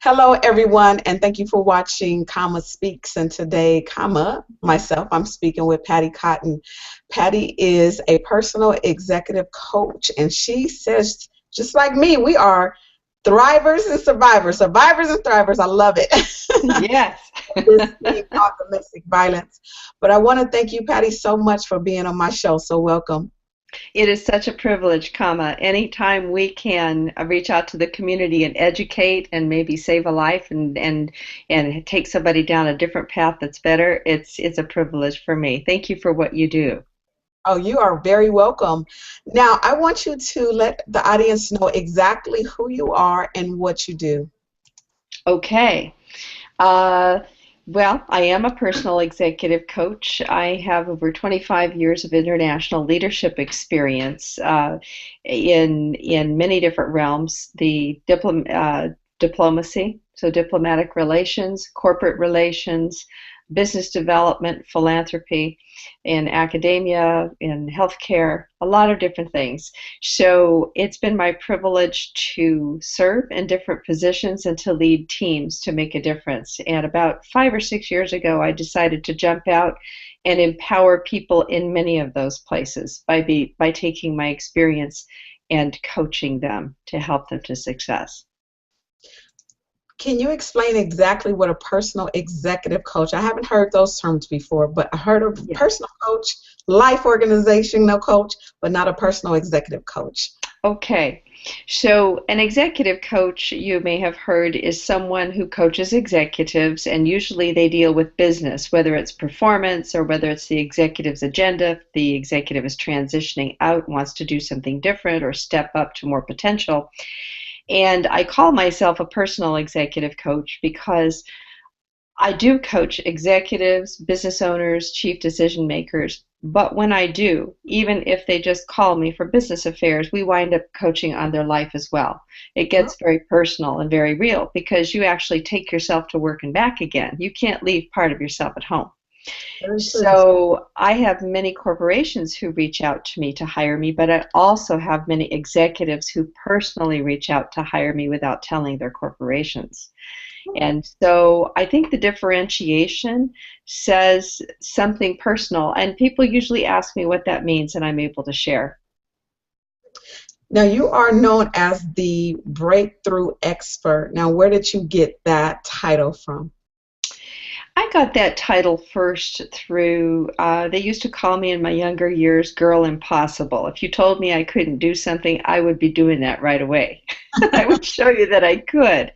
Hello, everyone, and thank you for watching Comma Speaks. And today, myself, I'm speaking with Patti Cotton. Patti is a personal executive coach, and she says, just like me, we are thrivers and survivors, survivors and thrivers. I love it. Yes. This theme called domestic violence. But I want to thank you, Patti, so much for being on my show. So welcome. It is such a privilege, anytime we can reach out to the community and educate and maybe save a life and take somebody down a different path that's better, it's a privilege for me. Thank you for what you do. Oh, you are very welcome. Now, I want you to let the audience know exactly who you are and what you do. Okay. Uh, well, I am a personal executive coach. I have over 25 years of international leadership experience in many different realms. Diplomacy, so diplomatic relations, corporate relations, business development, philanthropy, in academia, in healthcare, a lot of different things. So it's been my privilege to serve in different positions and to lead teams to make a difference. And about 5 or 6 years ago, I decided to jump out and empower people in many of those places by taking my experience and coaching them to help them to success. Can you explain exactly what a personal executive coach? I haven't heard those terms before, but I heard of Yeah. personal coach, life organizational coach, but not a personal executive coach. Okay, so an executive coach, you may have heard, is someone who coaches executives, and usually they deal with business, whether it's performance or whether it's the executive's agenda. If the executive is transitioning out, wants to do something different or step up to more potential. And I call myself a personal executive coach because I do coach executives, business owners, chief decision makers, but when I do, even if they just call me for business affairs, we wind up coaching on their life as well. It gets very personal and very real because you actually take yourself to work and back again. You can't leave part of yourself at home. Very true. So I have many corporations who reach out to me to hire me, but I also have many executives who personally reach out to hire me without telling their corporations. And so I think the differentiation says something personal, and people usually ask me what that means, and I'm able to share. Now, you are known as the breakthrough expert. Now, where did you get that title from? I got that title first through, they used to call me in my younger years Girl Impossible. If you told me I couldn't do something, I would be doing that right away. I would show you that I could.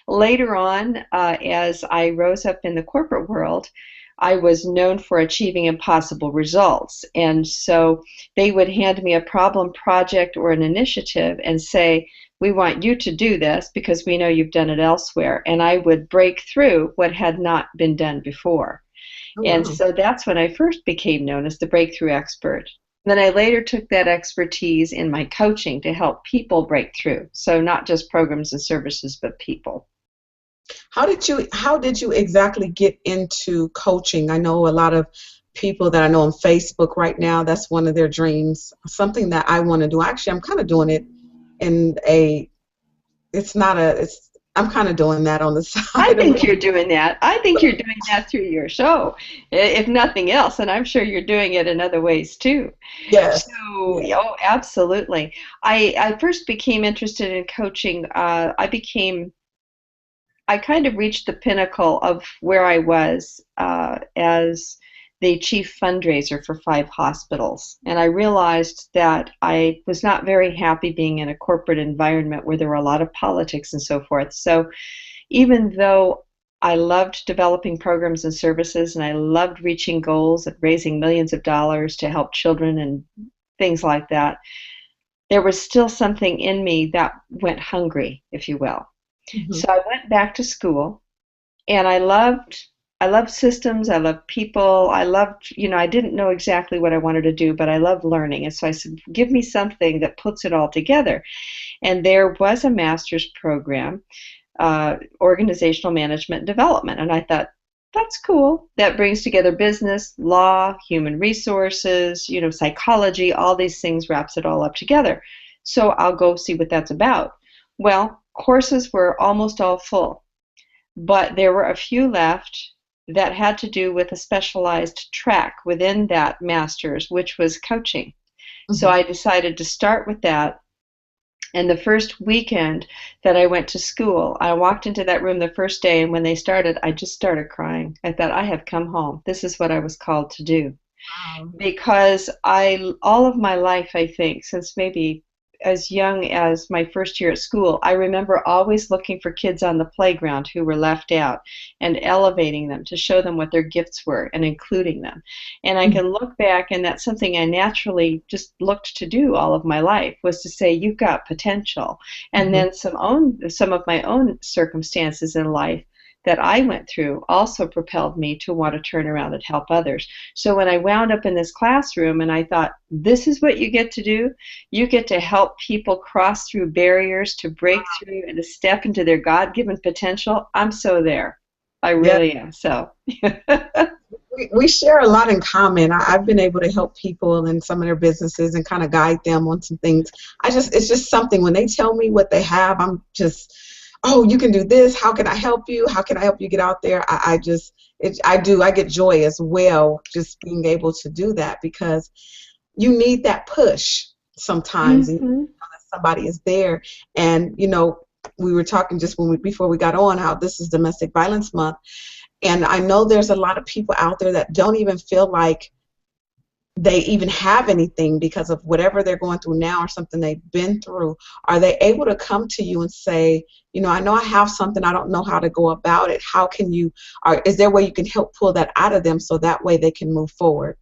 Later on, as I rose up in the corporate world, I was known for achieving impossible results. And so they would hand me a problem project or an initiative and say, we want you to do this because we know you've done it elsewhere. And I would break through what had not been done before. Oh, And wow. so that's when I first became known as the breakthrough expert. Then I later took that expertise in my coaching to help people break through. So not just programs and services, but people. How did you exactly get into coaching? I know a lot of people that I know on Facebook right now, that's one of their dreams, something that I want to do. Actually, I'm kind of doing it in a it's not a it's I'm kind of doing that on the I side a think little. you're doing that. I think you're doing that through your show, if nothing else, and I'm sure you're doing it in other ways too. Yes. So, Yes. oh, absolutely. I first became interested in coaching. I kind of reached the pinnacle of where I was as the chief fundraiser for 5 hospitals. And I realized that I was not very happy being in a corporate environment where there were a lot of politics and so forth. So even though I loved developing programs and services and I loved reaching goals and raising millions of dollars to help children and things like that, there was still something in me that went hungry, if you will. Mhm. So I went back to school and I loved systems, I loved people, I didn't know exactly what I wanted to do, but I loved learning. And so I said, give me something that puts it all together. And there was a master's program, organizational management and development. And I thought, that's cool. That brings together business, law, human resources, psychology, all these things, wraps it all up together. So I'll go see what that's about. Well, courses were almost all full. but there were a few left that had to do with a specialized track within that master's, which was coaching. So Mhm. I decided to start with that. And the first weekend that I went to school, I walked into that room the first day, and when they started, I just started crying. I thought, I have come home. This is what I was called to do. Wow. Because all of my life, I think, since maybe as young as my first year at school, I remember always looking for kids on the playground who were left out and elevating them to show them what their gifts were and including them. And I Mhm. can look back, and that's something I naturally just looked to do all of my life, was to say, you've got potential. And Mhm. then some of my own circumstances in life that I went through also propelled me to want to turn around and help others. So when I wound up in this classroom and I thought, this is what you get to do, you get to help people cross through barriers, to break through and to step into their God-given potential. I'm so there. I Yeah, really am. So, we share a lot in common. I've been able to help people in some of their businesses and kind of guide them on some things. It's just something when they tell me what they have, I'm just, oh, you can do this. How can I help you? How can I help you get out there? I get joy as well just being able to do that because you need that push sometimes, and mhm. somebody is there. And we were talking just before we got on how this is Domestic Violence Month, and I know there's a lot of people out there that don't even feel like they even have anything because of whatever they're going through now or something they've been through. Are they able to come to you and say, I know I have something, I don't know how to go about it. How can you, or is there a way you can help pull that out of them so that way they can move forward?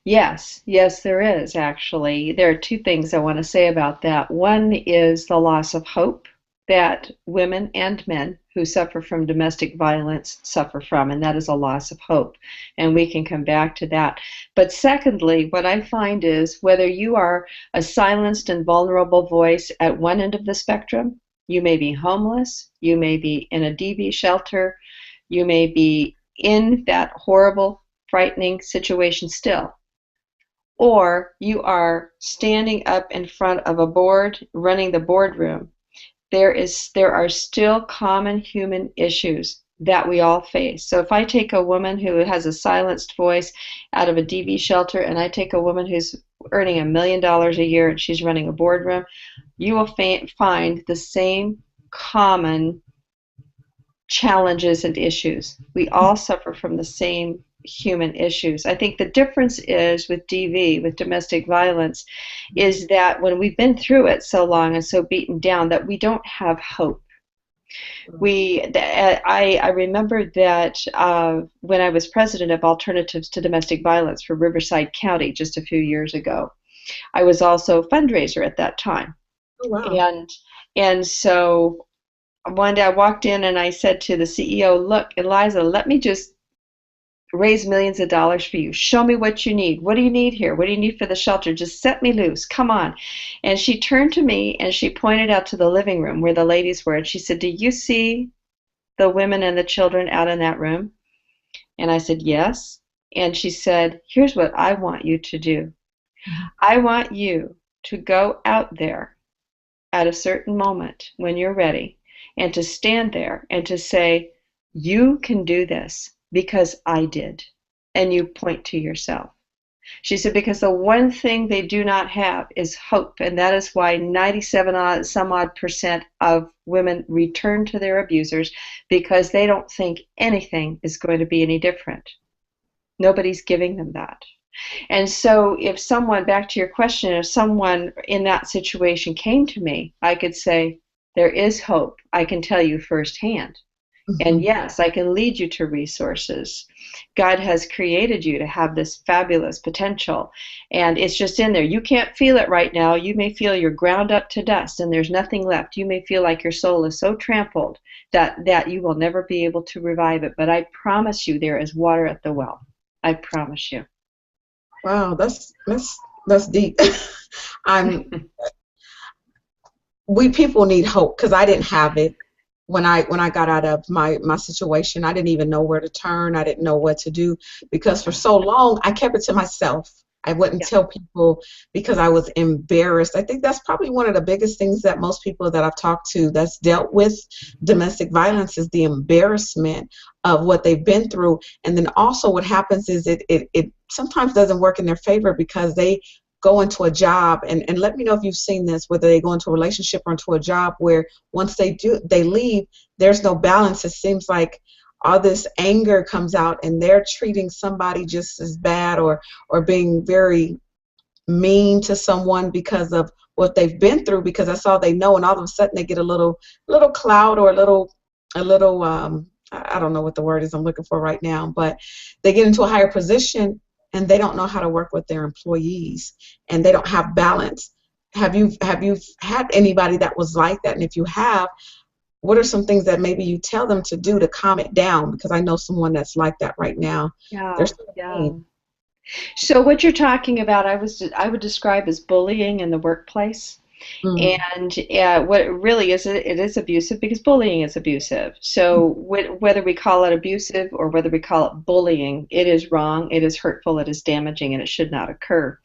Yes, yes, there is actually. There are two things I want to say about that. One is the loss of hope that women and men who suffer from domestic violence suffer from, and that is a loss of hope. And we can come back to that. But secondly, what I find is whether you are a silenced and vulnerable voice at one end of the spectrum, you may be homeless, you may be in a DV shelter, you may be in that horrible, frightening situation still, or you are standing up in front of a board running the boardroom. There are still common human issues that we all face. So if I take a woman who has a silenced voice out of a DV shelter, and I take a woman who's earning $1 million a year and she's running a boardroom, you will find the same common challenges and issues. We all suffer from the same human issues. I think the difference is with DV, with domestic violence, is that when we've been through it so long and so beaten down, that we don't have hope. I remember that when I was president of Alternatives to Domestic Violence for Riverside County just a few years ago, I was also a fundraiser at that time. Oh, wow. And and so one day I walked in and I said to the CEO, look, Eliza, let me just raise millions of dollars for you. Show me what you need. What do you need here? What do you need for the shelter? Just set me loose. Come on. And she turned to me and she pointed out to the living room where the ladies were. And she said, do you see the women and the children out in that room? And I said, yes. And she said, here's what I want you to do. Mhm. I want you to go out there at a certain moment when you're ready and to stand there and to say, you can do this because I did. And you point to yourself. She said, because the one thing they do not have is hope. And that is why 97 some odd percent of women return to their abusers, because they don't think anything is going to be any different. Nobody's giving them that. And so if someone, back to your question, if someone in that situation came to me, I could say, there is hope. I can tell you firsthand. And Mhm. yes, I can lead you to resources. God has created you to have this fabulous potential, and it's just in there. You can't feel it right now. You may feel you're ground up to dust and there's nothing left. You may feel like your soul is so trampled that you will never be able to revive it. But I promise you, there is water at the well. I promise you. Wow, that's deep. I'm we people need hope because I didn't have it when I got out of my situation. I didn't even know where to turn. I didn't know what to do because for so long I kept it to myself. I wouldn't Yeah. tell people because I was embarrassed. I think that's probably one of the biggest things that most people that I've talked to that's dealt with domestic violence is the embarrassment of what they've been through. And then also what happens is it sometimes doesn't work in their favor because they go into a job, and let me know if you've seen this, whether they go into a relationship or into a job where once they leave, there's no balance. It seems like all this anger comes out and they're treating somebody just as bad, or being very mean to someone because of what they've been through, because that's all they know, and all of a sudden they get a little clout, or a little I don't know what the word is I'm looking for right now, but they get into a higher position and they don't know how to work with their employees, and they don't have balance. Have you had anybody that was like that? And if you have, what are some things that maybe you tell them to do to calm it down? Because I know someone that's like that right now. They're Yeah, so yeah. mean. So what you're talking about, I would describe as bullying in the workplace. Mm, And what it really is, it is abusive because bullying is abusive. So whether we call it abusive or whether we call it bullying, it is wrong, it is hurtful, it is damaging, and it should not occur.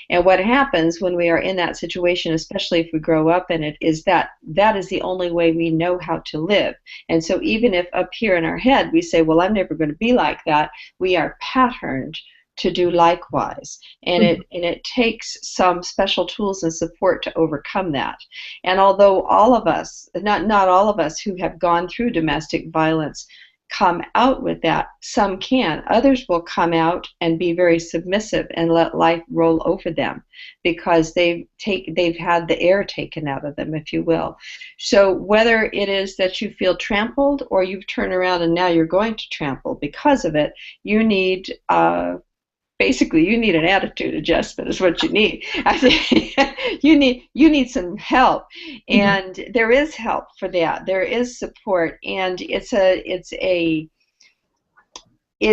And what happens when we are in that situation, especially if we grow up in it, is that that is the only way we know how to live. And so even if up here in our head we say, well, I'm never going to be like that, we are patterned to do likewise. And mm, it takes some special tools and support to overcome that. And although all of us, not all of us who have gone through domestic violence come out with that, some can. Others will come out and be very submissive and let life roll over them because they've had the air taken out of them, if you will. So whether it is that you feel trampled or you've turned around and now you're going to trample because of it, you need basically you need an attitude adjustment is what you need. I think you need some help, mhm. and there is help for that. There is support, and it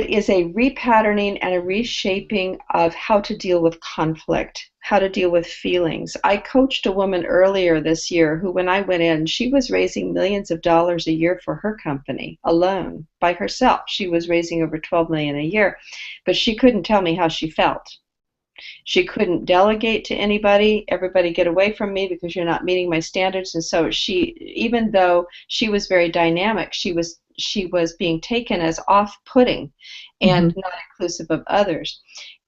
is a repatterning and a reshaping of how to deal with conflict, how to deal with feelings. I coached a woman earlier this year who, when I went in, she was raising millions of dollars a year for her company alone by herself. She was raising over 12 million a year, but she couldn't tell me how she felt. She couldn't delegate to anybody. Everybody get away from me because you're not meeting my standards. And so she, even though she was very dynamic, she was being taken as off-putting and Mhm. not inclusive of others.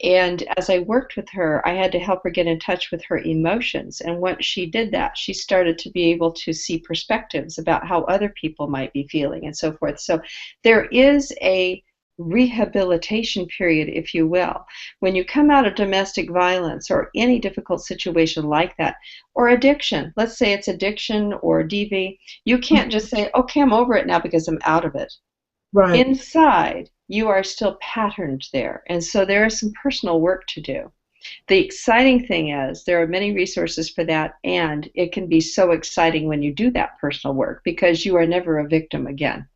And as I worked with her, I had to help her get in touch with her emotions. And once she did that, she started to be able to see perspectives about how other people might be feeling and so forth. So there is a rehabilitation period, if you will. When you come out of domestic violence or any difficult situation like that, or addiction, let's say it's addiction or DV, you can't just say, okay, I'm over it now because I'm out of it. Right. Inside, you are still patterned there. And so there is some personal work to do. The exciting thing is there are many resources for that, and it can be so exciting when you do that personal work because you are never a victim again.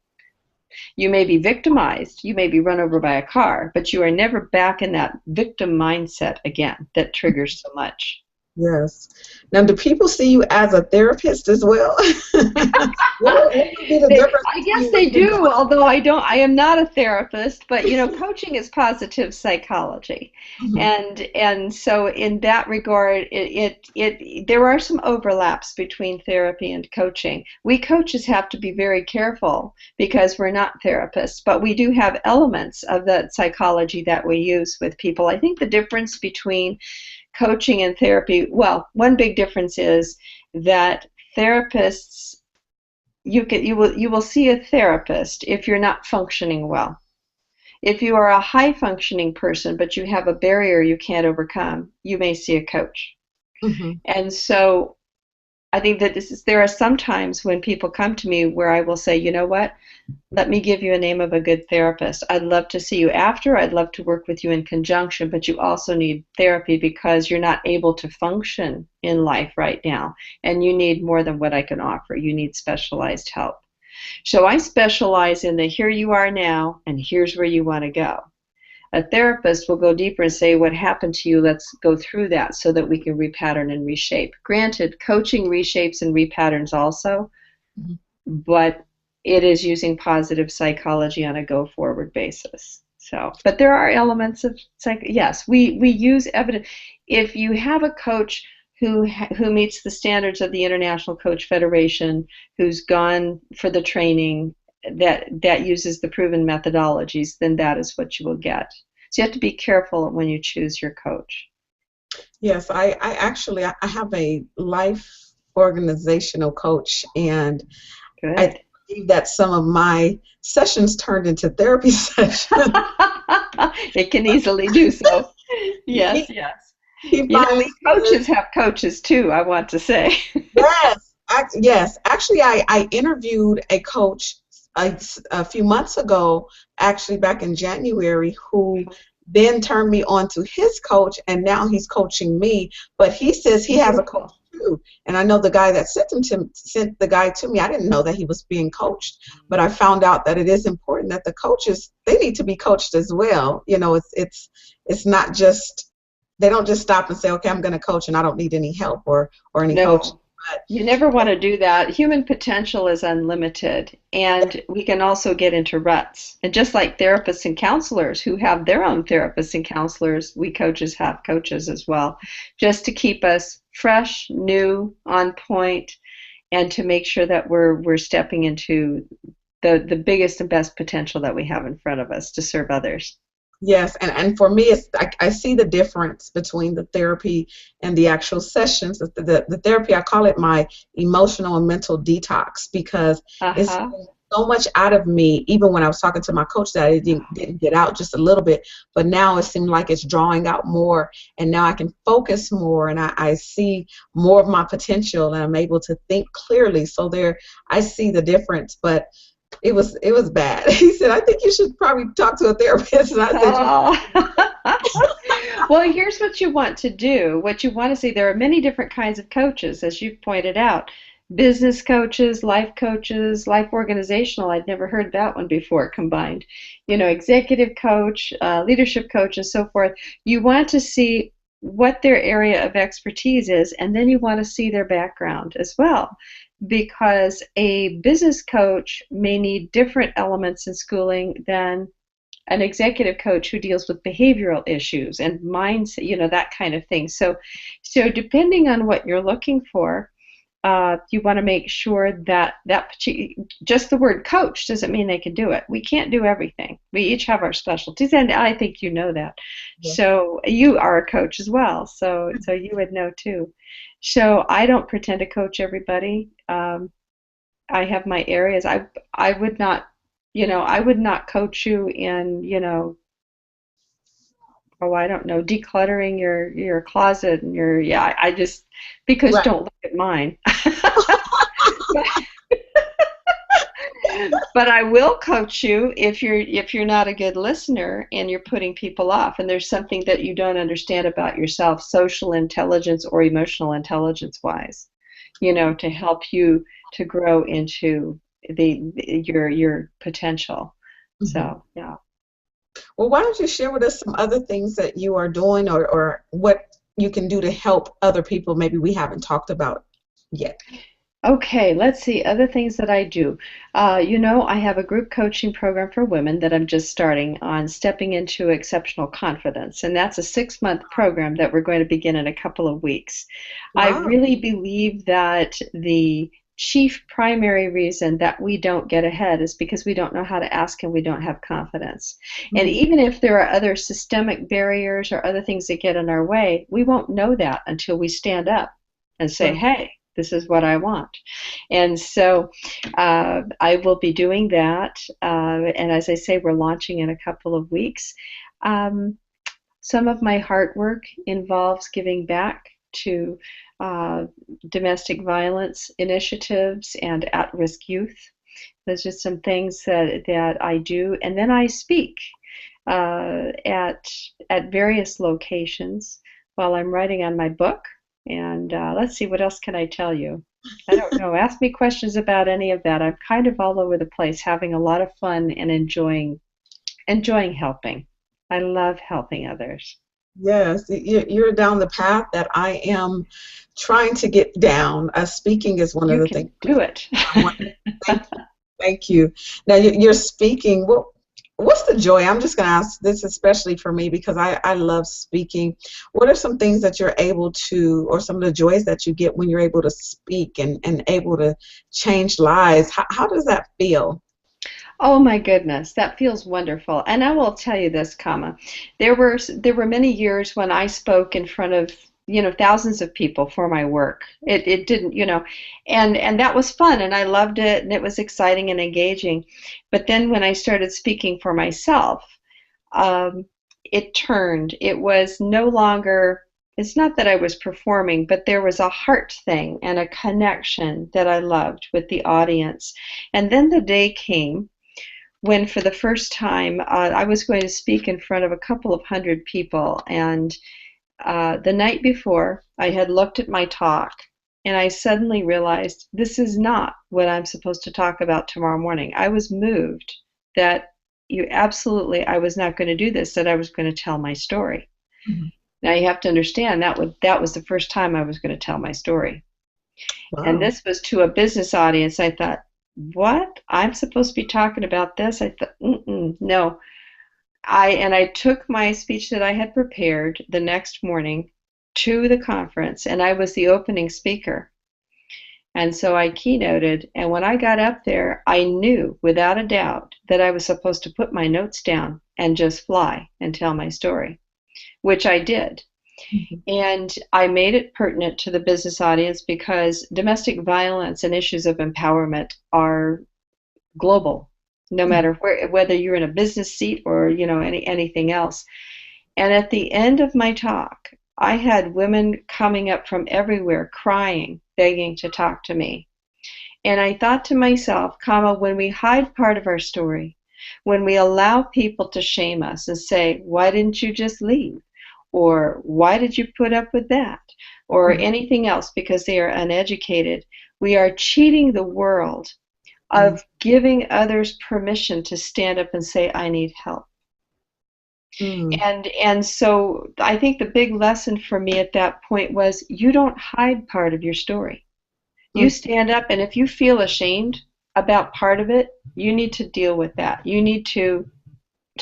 You may be victimized, you may be run over by a car, but you are never back in that victim mindset again that triggers so much. Yes. Now, do people see you as a therapist as well? What would be the difference I guess between they what you're do, doing? although I am not a therapist, but coaching is positive psychology. Mhm. And so in that regard, there are some overlaps between therapy and coaching. We coaches have to be very careful because we're not therapists, but we do have elements of that psychology that we use with people. I think the difference between coaching and therapy, well, one big difference is that therapists, you will see a therapist if you're not functioning well. If you are a high functioning person but you have a barrier you can't overcome, you may see a coach. Mhm. And so I think that there are some times when people come to me where I will say, you know what, let me give you a name of a good therapist. I'd love to see you after. I'd love to work with you in conjunction, but you also need therapy because you're not able to function in life right now. And you need more than what I can offer. You need specialized help. So I specialize in the here you are now and here's where you want to go. A therapist will go deeper and say, what happened to you? Let's go through that so that we can repattern and reshape. Granted, coaching reshapes and repatterns also, Mhm. but it is using positive psychology on a go forward basis. So, but there are elements of yes, we use evidence. If you have a coach who meets the standards of the International Coach Federation, who's gone for the training that uses the proven methodologies, then that is what you will get. So you have to be careful when you choose your coach. Yes, I actually I have a life organizational coach, and Good. I believe that some of my sessions turned into therapy sessions. It can easily do so. Yes, yes. He You know, finally we coaches have coaches too, I want to say. yes, yes. Actually, I interviewed a coach a few months ago, actually back in January, who then turned me on to his coach, and now he's coaching me. But he says he has a coach too, and I know the guy that sent the guy to me. I didn't know that he was being coached, but I found out that it is important that the coaches, they need to be coached as well. You know, it's not just, they don't just stop and say, okay, I'm going to coach and I don't need any help or any coach. No, you never want to do that. Human potential is unlimited, and we can also get into ruts. And just like therapists and counselors who have their own therapists and counselors, we coaches have coaches as well, just to keep us fresh, new, on point, and to make sure that we're stepping into the biggest and best potential that we have in front of us to serve others. Yes, and for me, it's I see the difference between the therapy and the actual sessions. The therapy, I call it my emotional and mental detox, because it's so much out of me, even when I was talking to my coach, that it didn't get out just a little bit, but now it seemed like it's drawing out more, and now I can focus more, and I see more of my potential, and I'm able to think clearly. So I see the difference, but it was bad. He said, I think you should probably talk to a therapist. And I said, well, here's what you want to do. What you want to see, there are many different kinds of coaches, as you've pointed out. Business coaches, life organizational. I'd never heard that one before combined. You know, executive coach, leadership coach, and so forth. You want to see what their area of expertise is, and then you want to see their background as well. Because a business coach may need different elements in schooling than an executive coach who deals with behavioral issues and mindset, you know, that kind of thing. So depending on what you're looking for, you want to make sure that just the word coach doesn't mean they can do it. We can't do everything. We each have our specialties, and I think you know that. Yeah. So you are a coach as well, so you would know too. So I don't pretend to coach everybody. I have my areas. I would not, I would not coach you in, I don't know, decluttering your closet and I just, because right. Don't look at mine. But I will coach you if you're not a good listener and you're putting people off, and there's something that you don't understand about yourself, social intelligence or emotional intelligence wise, to help you to grow into your potential. Mm-hmm. So yeah. Well, why don't you share with us some other things that you are doing, or what you can do to help other people maybe we haven't talked about yet? Okay, let's see, other things that I do. I have a group coaching program for women that I'm just starting on, stepping into exceptional confidence, and that's a 6-month program that we're going to begin in a couple of weeks. Wow. I really believe that the chief primary reason that we don't get ahead is because we don't know how to ask and we don't have confidence. Mm-hmm. And even if there are other systemic barriers or other things that get in our way, we won't know that until we stand up and say, mm-hmm. Hey, this is what I want. And so I will be doing that. And as I say, we're launching in a couple of weeks. Some of my heart work involves giving back to domestic violence initiatives and at-risk youth. Those are some things that I do. And then I speak at various locations while I'm writing on my book. And let's see, what else can I tell you? I don't know. Ask me questions about any of that. I'm kind of all over the place, having a lot of fun and enjoying helping. I love helping others. Yes, you're down the path that I am trying to get down. Speaking is one of the things. Do it. Thank you. Now you're speaking. Well, What's the joy? I'm just going to ask this especially for me because I love speaking. What are some things that you're able to, or some of the joys that you get when you're able to speak and able to change lives? How does that feel? Oh my goodness, that feels wonderful. And I will tell you this, there were many years when I spoke in front of, thousands of people for my work. It didn't, and that was fun and I loved it and it was exciting and engaging. But then when I started speaking for myself, um, it turned. It was no longer, it's not that I was performing, but there was a heart thing and a connection that I loved with the audience. And then the day came when for the first time I was going to speak in front of a couple of hundred people. And the night before, I had looked at my talk and I suddenly realized this is not what I'm supposed to talk about tomorrow morning. I was moved that I was not going to do this, that I was going to tell my story. Mhm. Now you have to understand that was the first time I was going to tell my story. And Wow. this was to a business audience. I thought, what? I'm supposed to be talking about this? I thought, no. I took my speech that I had prepared the next morning to the conference, and I was the opening speaker. And so I keynoted, and when I got up there, I knew without a doubt that I was supposed to put my notes down and just fly and tell my story, which I did. Mhm. And I made it pertinent to the business audience because domestic violence and issues of empowerment are global, no Mhm. matter whether you're in a business seat or anything else. And at the end of my talk, I had women coming up from everywhere, crying, begging to talk to me. And I thought to myself, when we hide part of our story, when we allow people to shame us and say, why didn't you just leave? Or why did you put up with that? Or Mhm. anything else because they are uneducated, we are cheating the world Mhm. of giving others permission to stand up and say, I need help. Mhm. And so I think the big lesson for me at that point was you don't hide part of your story. You Mhm. stand up, and if you feel ashamed about part of it, you need to deal with that. You need to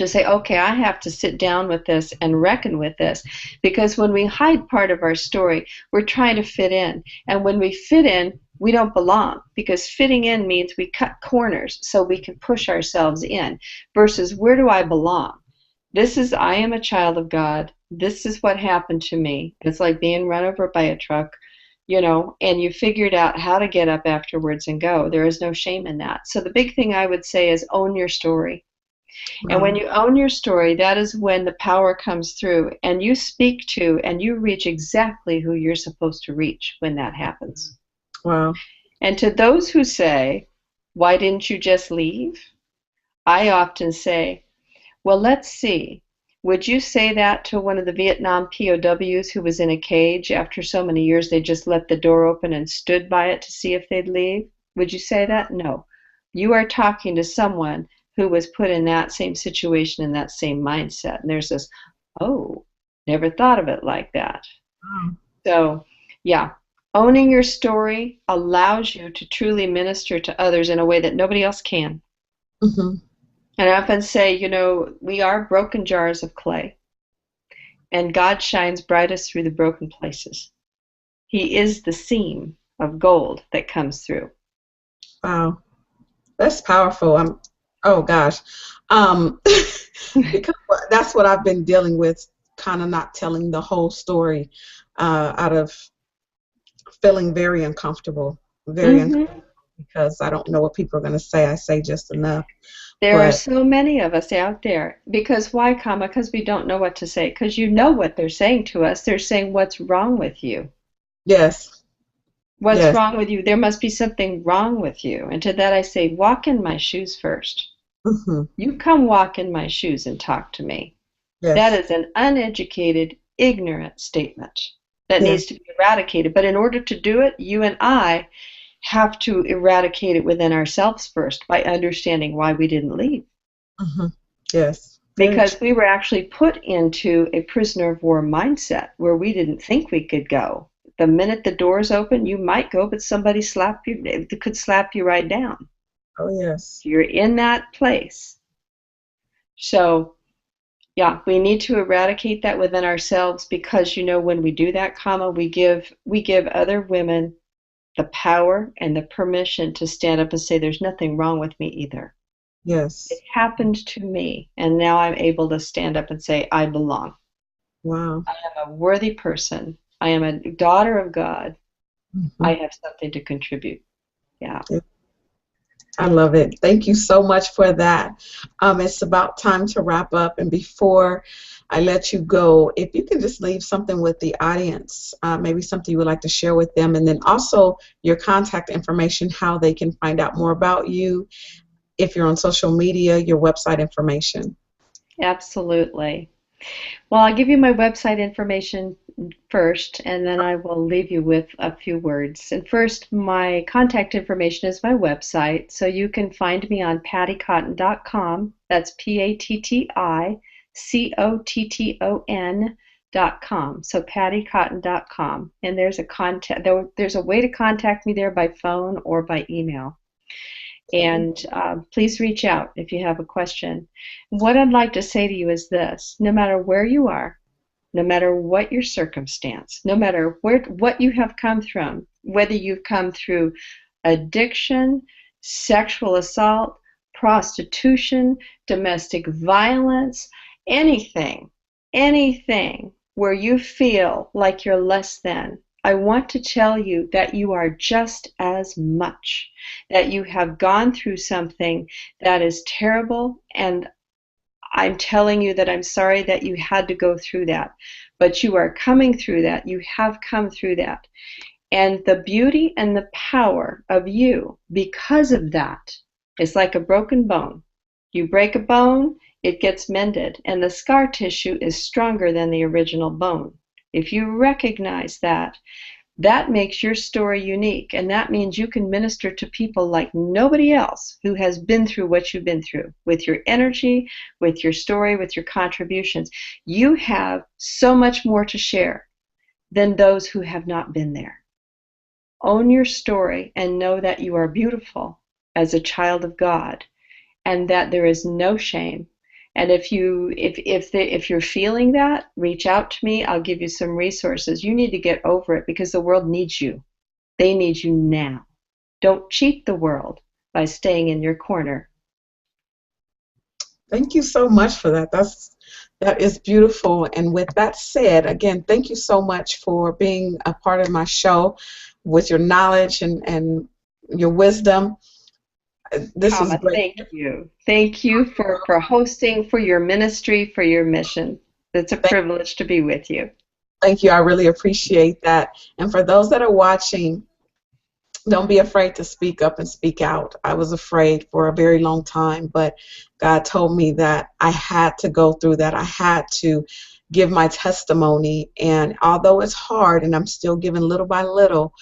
say, okay, I have to sit down with this and reckon with this. Because when we hide part of our story, we're trying to fit in. And when we fit in, we don't belong because fitting in means we cut corners so we can push ourselves in versus where do I belong? I am a child of God. This is what happened to me. It's like being run over by a truck, and you figured out how to get up afterwards and go. There is no shame in that. So the big thing I would say is own your story. And when Wow. you own your story, that is when the power comes through and you speak to and you reach exactly who you're supposed to reach when that happens. Wow. And to those who say, why didn't you just leave? I often say, well, let's see. Would you say that to one of the Vietnam POWs who was in a cage after so many years they just let the door open and stood by it to see if they'd leave? Would you say that? No. You are talking to someone who was put in that same situation in that same mindset. And there's this, oh, never thought of it like that. Wow. So, yeah, owning your story allows you to truly minister to others in a way that nobody else can. Mhm. And I often say, we are broken jars of clay, and God shines brightest through the broken places. He is the seam of gold that comes through. Wow. That's powerful. Oh gosh. Um, because that's what I've been dealing with, kind of not telling the whole story, out of feeling very uncomfortable, very uncomfortable hmm because I don't know what people are going to say. I say just enough, There are but so many of us out there. Because why, comma? Because we don't know what to say. Because you know what they're saying to us. They're saying, what's wrong with you? yes, What's yes, wrong with you? There must be something wrong with you. And to that I say, walk in my shoes first. hmm, You come walk in my shoes and talk to me. That yes, is an uneducated, ignorant statement that yes, needs to be eradicated. But in order to do it, you and I have to eradicate it within ourselves first by understanding why we didn't leave. hmm, yes, very true. Because we were actually put into a prisoner of war mindset where we didn't think we could go. The minute the doors open, you might go, but somebody could slap you right down. Oh yes, You're in that place. So yeah, we need to eradicate that within ourselves, because when we do that, we give other women the power and the permission to stand up and say, there's nothing wrong with me either. It Yes. happened to me, and now I'm able to stand up and say, I belong. Wow. I am a worthy person. I am a daughter of God. Mhm. I have something to contribute. Yeah. I love it. Thank you so much for that. It's about time to wrap up. And before I let you go, if you can just leave something with the audience, maybe something you would like to share with them, and then also your contact information, how they can find out more about you, if you're on social media, your website information. Absolutely. Well, I'll give you my website information first, and then I will leave you with a few words. And first, my contact information is my website, so you can find me on patticotton.com. That's PattiCotton.com. So patticotton.com, and there's a way to contact me there by phone or by email. And please reach out if you have a question. What I'd like to say to you is this: no matter where you are, no matter what your circumstance, no matter what you have come from, whether you've come through addiction, sexual assault, prostitution, domestic violence, anything, anything where you feel like you're less than, I want to tell you that you are just as much, that you have gone through something that is terrible, and I'm telling you that I'm sorry that you had to go through that, but you are coming through that. You have come through that. And the beauty and the power of you, because of that, is like a broken bone. You break a bone, it gets mended, and the scar tissue is stronger than the original bone. If you recognize that, that makes your story unique, and that means you can minister to people like nobody else who has been through what you've been through, with your energy, with your story, with your contributions. You have so much more to share than those who have not been there. Own your story and know that you are beautiful as a child of God, and that there is no shame. And if you're feeling that, reach out to me. I'll give you some resources. You need to get over it, because the world needs you. They need you now. Don't cheat the world by staying in your corner. Thank you so much for that. That is beautiful. And with that said, again, thank you so much for being a part of my show with your knowledge and your wisdom. This was Kama, great. thank you. Thank you for hosting, for your ministry, for your mission. It's a Thank, privilege to be with you. thank you. I really appreciate that. And for those that are watching, don't be afraid to speak up and speak out. I was afraid for a very long time, but God told me that I had to go through that. I had to give my testimony. And although it's hard and I'm still giving little by little,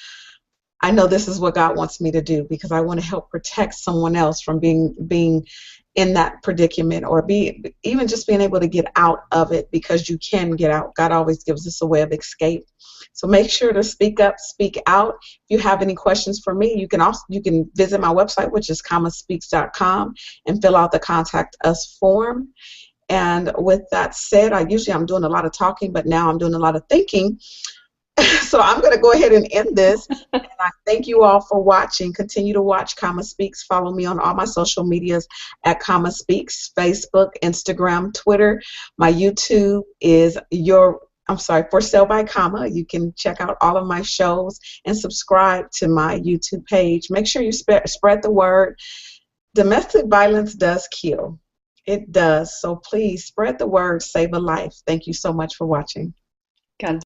I know this is what God wants me to do, because I want to help protect someone else from being in that predicament, or even just being able to get out of it, because you can get out. God always gives us a way of escape. So make sure to speak up, speak out. If you have any questions for me, you can visit my website, which is kamaspeaks.com, and fill out the contact us form. And with that said, I'm doing a lot of talking, but now I'm doing a lot of thinking. So I'm going to go ahead and end this. And I thank you all for watching. Continue to watch Kama Speaks. Follow me on all my social medias at Kama Speaks, Facebook, Instagram, Twitter. My YouTube is For Sale by Kama. You can check out all of my shows and subscribe to my YouTube page. Make sure you spread the word. Domestic violence does kill. It does. So please spread the word, save a life. Thank you so much for watching. God